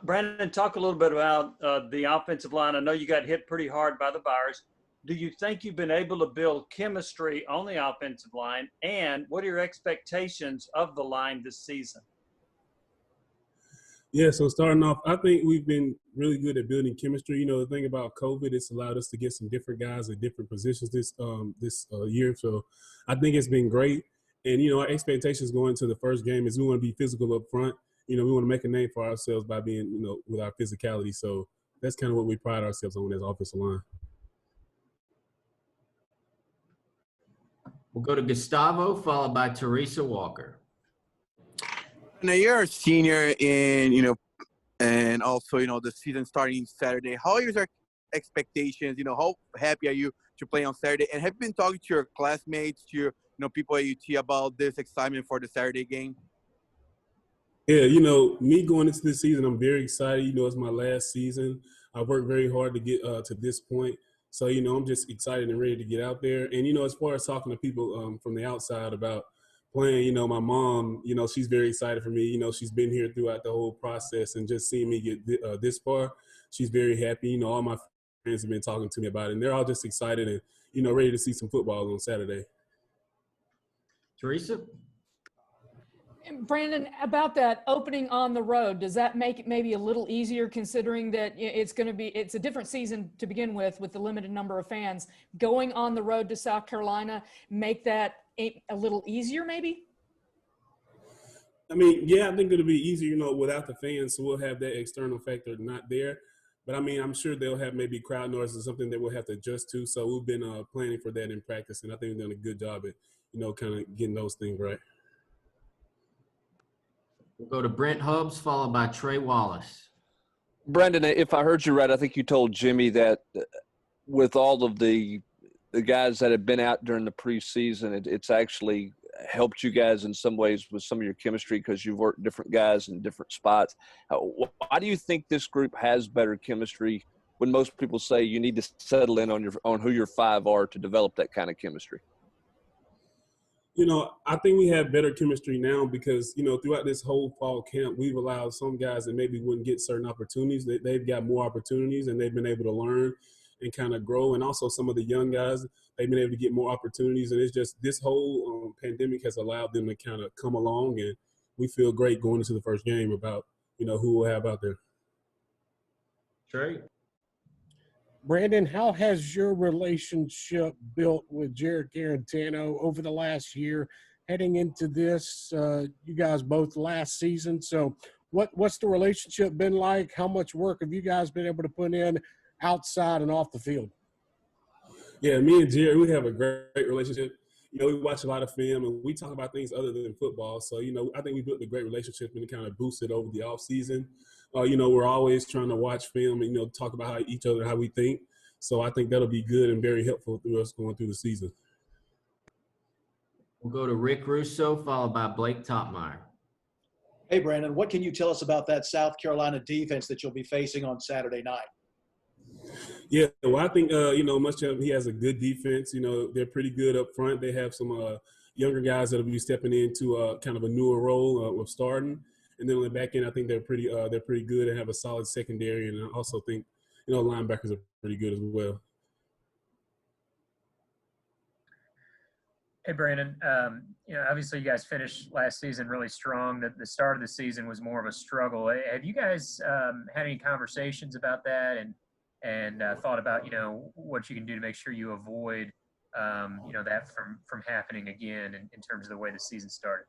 Brandon, talk a little bit about the offensive line. I know you got hit pretty hard by the virus. Do you think you've been able to build chemistry on the offensive line? And what are your expectations of the line this season? Yeah, so starting off, I think we've been really good at building chemistry. You know, the thing about COVID, it's allowed us to get some different guys at different positions this year. So I think it's been great. And, you know, our expectations going into the first game is we want to be physical up front. You know, we want to make a name for ourselves by being, you know, with our physicality. So that's kind of what we pride ourselves on as offensive line. We'll go to Gustavo, followed by Teresa Walker. Now you're a senior and also, the season starting Saturday. How are your expectations? How happy are you to play on Saturday? And have you been talking to your classmates, to your, people at UT about this excitement for the Saturday game? Yeah, me going into this season, I'm very excited. It's my last season. I worked very hard to get to this point. So, I'm just excited and ready to get out there. And, as far as talking to people from the outside about playing, my mom, she's very excited for me. She's been here throughout the whole process, and just seeing me get this far, she's very happy. All my friends have been talking to me about it, and they're all just excited and, ready to see some football on Saturday. Teresa? Brandon, about that opening on the road, does that make it maybe a little easier, considering that it's a different season to begin with the limited number of fans? Going on the road to South Carolina, make that a little easier maybe? I mean, yeah, I think it'll be easier, without the fans, so we'll have that external factor not there. But, I mean, I'm sure they'll have maybe crowd noise or something that we'll have to adjust to. So we've been planning for that in practice, and I think we've done a good job at, kind of getting those things right. We'll go to Brent Hubbs, followed by Trey Wallace. Brandon, if I heard you right, I think you told Jimmy that with all of the guys that have been out during the preseason, it's actually helped you guys in some ways with some of your chemistry because you've worked different guys in different spots. Why do you think this group has better chemistry when most people say you need to settle in on who your five are to develop that kind of chemistry? I think we have better chemistry now because, throughout this whole fall camp, we've allowed some guys that maybe wouldn't get certain opportunities. They've got more opportunities and they've been able to learn and kind of grow. And also some of the young guys, they've been able to get more opportunities. And it's just this whole pandemic has allowed them to kind of come along. And we feel great going into the first game about, who we'll have out there. Trey? Brandon, how has your relationship built with Jared Garantano over the last year heading into this? You guys both last season. So what's the relationship been like? How much work have you guys been able to put in outside and off the field? Yeah, me and Jared, we have a great relationship. We watch a lot of film and we talk about things other than football. So, I think we built a great relationship and it kind of boosted over the off season. We're always trying to watch film and, talk about how we think. So I think that'll be good and very helpful through us going through the season. We'll go to Rick Russo, followed by Blake Topmeyer. Hey, Brandon, what can you tell us about that South Carolina defense that you'll be facing on Saturday night? Yeah, well, I think, Muschamp, he has a good defense. They're pretty good up front. They have some younger guys that will be stepping into kind of a newer role of starting. And then on the back end, I think they're pretty good and have a solid secondary. And I also think, linebackers are pretty good as well. Hey, Brandon, obviously you guys finished last season really strong. The start of the season was more of a struggle. Have you guys had any conversations about that and thought about, what you can do to make sure you avoid, that from happening again in terms of the way the season started?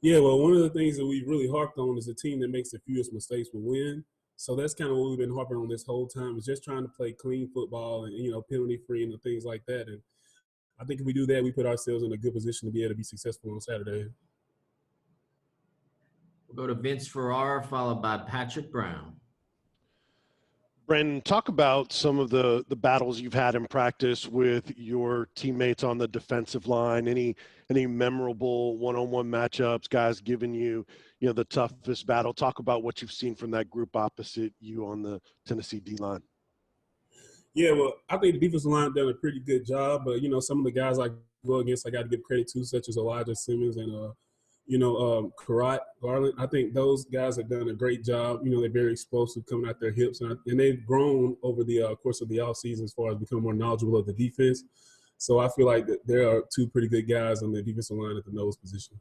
Yeah, well, one of the things that we've really harped on is the team that makes the fewest mistakes will win. So that's kind of what we've been harping on this whole time, is just trying to play clean football and, penalty-free and things like that. And I think if we do that, we put ourselves in a good position to be able to be successful on Saturday. We'll go to Vince Ferrara, followed by Patrick Brown. Brandon, talk about some of the battles you've had in practice with your teammates on the defensive line. Any memorable one-on-one matchups, guys giving you, the toughest battle? Talk about what you've seen from that group opposite you on the Tennessee D-line. Yeah, well, I think the defensive line done a pretty good job. But, some of the guys I go against, I got to give credit to, such as Elijah Simmons and Karat, Garland. I think those guys have done a great job. They're very explosive coming out their hips, and they've grown over the course of the offseason as far as becoming more knowledgeable of the defense. So I feel like that there are two pretty good guys on the defensive line at the nose position.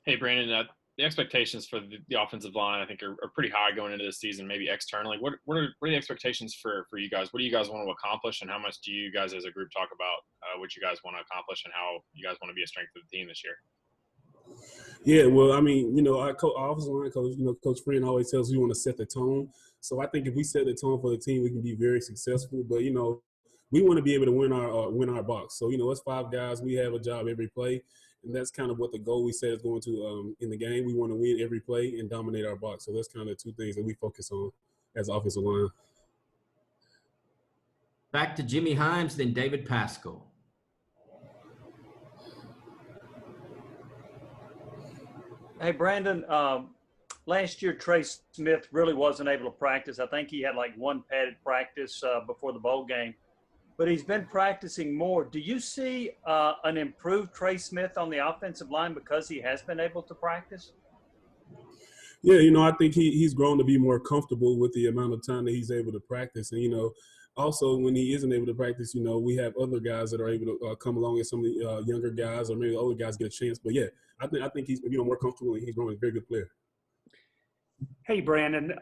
Hey, Brandon, the expectations for the offensive line, I think, are pretty high going into this season, maybe externally. What are the expectations for you guys? What do you guys want to accomplish, and how much do you guys as a group talk about what you guys want to accomplish and how you guys want to be a strength of the team this year? Yeah, well, I mean, our offensive line coach, Coach Friend always tells us we want to set the tone. So I think if we set the tone for the team, we can be very successful. But, we want to be able to win our box. So, it's 5 guys. We have a job every play. And that's kind of what the goal we set is going to in the game. We want to win every play and dominate our box. So that's kind of 2 things that we focus on as offensive line. Back to Jimmy Himes, then David Pascal. Hey, Brandon, last year Trey Smith really wasn't able to practice. I think he had like 1 padded practice before the bowl game. But he's been practicing more. Do you see an improved Trey Smith on the offensive line because he has been able to practice? Yeah, I think he's grown to be more comfortable with the amount of time that he's able to practice. And, also when he isn't able to practice, we have other guys that are able to come along and some of the younger guys or maybe older guys get a chance. But, yeah, I think he's, more comfortable and he's growing a very good player. Hey, Brandon,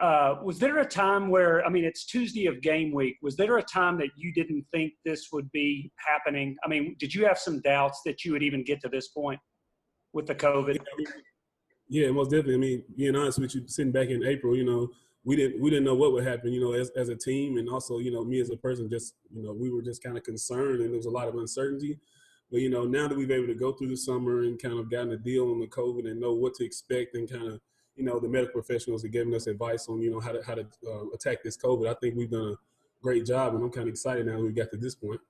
was there a time where, it's Tuesday of game week. Was there a time that you didn't think this would be happening? Did you have some doubts that you would even get to this point with the COVID? Yeah, most definitely. Being honest with you, sitting back in April, we didn't know what would happen, as a team. And also, me as a person, just, we were just kind of concerned and there was a lot of uncertainty. But, now that we've been able to go through the summer and kind of gotten a deal on the COVID and know what to expect and kind of, the medical professionals are giving us advice on, how to attack this COVID. I think we've done a great job, and I'm kind of excited now that we got to this point.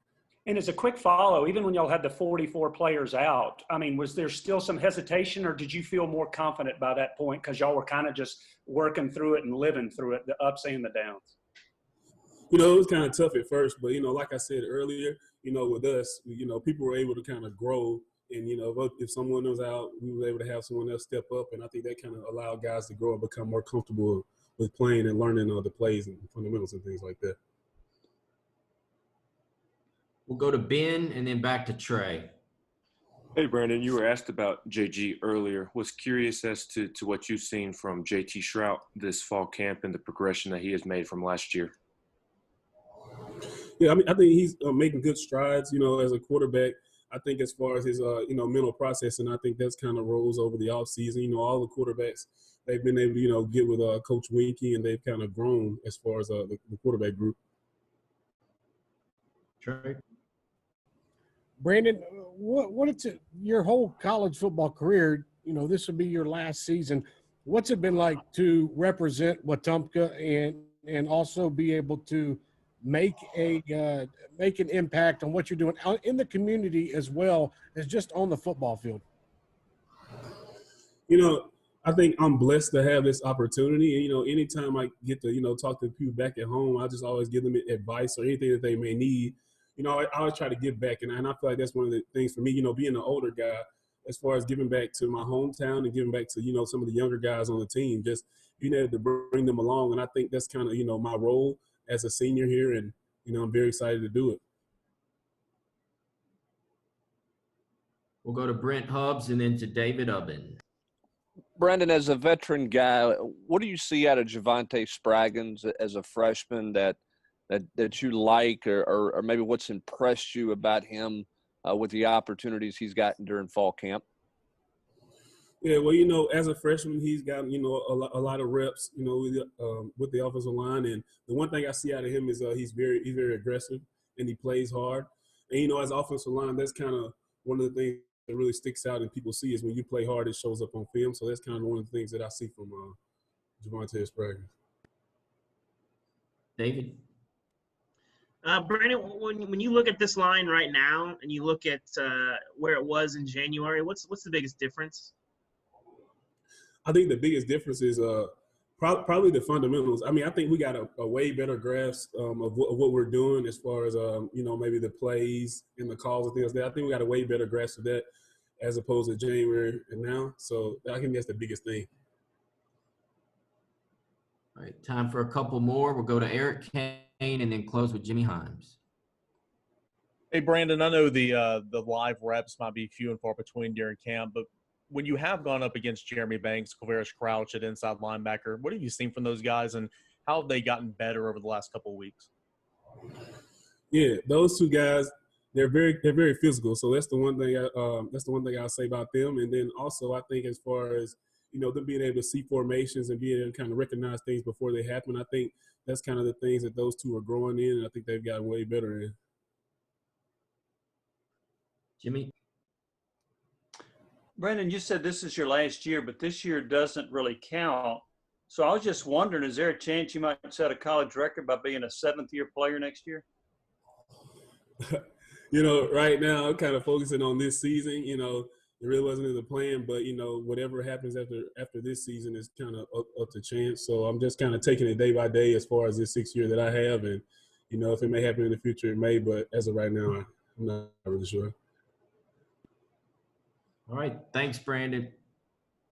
And as a quick follow, even when y'all had the 44 players out, was there still some hesitation, or did you feel more confident by that point because y'all were kind of just working through it and living through it, the ups and the downs? It was kind of tough at first, but, like I said earlier, with us, people were able to kind of grow. And, if someone was out, we were able to have someone else step up. And I think that kind of allowed guys to grow and become more comfortable with playing and learning the plays and fundamentals and things like that. We'll go to Ben and then back to Trey. Hey, Brandon, you were asked about JG earlier. Was curious as to what you've seen from JT Shrout this fall camp and the progression that he has made from last year. Yeah, I think he's making good strides, as a quarterback. I think as far as his, mental processing, I think that's kind of rolls over the offseason. All the quarterbacks, they've been able to, get with Coach Winkie, and they've kind of grown as far as the quarterback group. Trey? Brandon, what it's your whole college football career, this will be your last season. What's it been like to represent Wetumpka and also be able to make an impact on what you're doing out in the community as well as just on the football field? I think I'm blessed to have this opportunity. And, anytime I get to, talk to people back at home, I just always give them advice or anything that they may need. I always try to give back. And I feel like that's one of the things for me, being an older guy, as far as giving back to my hometown and giving back to, some of the younger guys on the team, just being able to bring them along. And I think that's kind of, my role as a senior here, and I'm very excited to do it. We'll go to Brent Hubbs and then to David Ubben. Brandon, as a veteran guy, what do you see out of Javante Spraggins as a freshman that you like, or maybe what's impressed you about him with the opportunities he's gotten during fall camp? Yeah, well, as a freshman, he's got, a lot of reps, with the offensive line. And the one thing I see out of him is he's very aggressive and he plays hard. And, as offensive line, that's kind of one of the things that really sticks out and people see is when you play hard, it shows up on film. So that's kind of one of the things that I see from Javante Spraggins. David? Brandon, when you look at this line right now and you look at where it was in January, what's the biggest difference? I think the biggest difference is probably the fundamentals. I think we got a way better grasp of what we're doing as far as, maybe the plays and the calls and things like that. I think we got a way better grasp of that. as opposed to January and now. So I think that's the biggest thing. All right, time for a couple more. We'll go to Eric Kane and then close with Jimmy Himes. Hey, Brandon, I know the live reps might be few and far between during camp, but when you have gone up against Jeremy Banks, Quavaris Crouch at inside linebacker, what have you seen from those guys, and how have they gotten better over the last couple of weeks? Yeah, those two guys, they're very physical. So that's the one thing I'll say about them. And then also I think as far as, you know, them being able to see formations and being able to kind of recognize things before they happen, I think that's kind of the things that those two are growing in, and I think they've gotten way better in. Jimmy? Brandon, you said this is your last year, but this year doesn't really count. So I was just wondering, is there a chance you might set a college record by being a seventh-year player next year? You know, right now I'm kind of focusing on this season. You know, it really wasn't in the plan, but, you know, whatever happens after this season is kind of up to chance. So I'm just kind of taking it day by day as far as this 6th year that I have. And, you know, if it may happen in the future, it may. But as of right now, I'm not really sure. All right. Thanks, Brandon.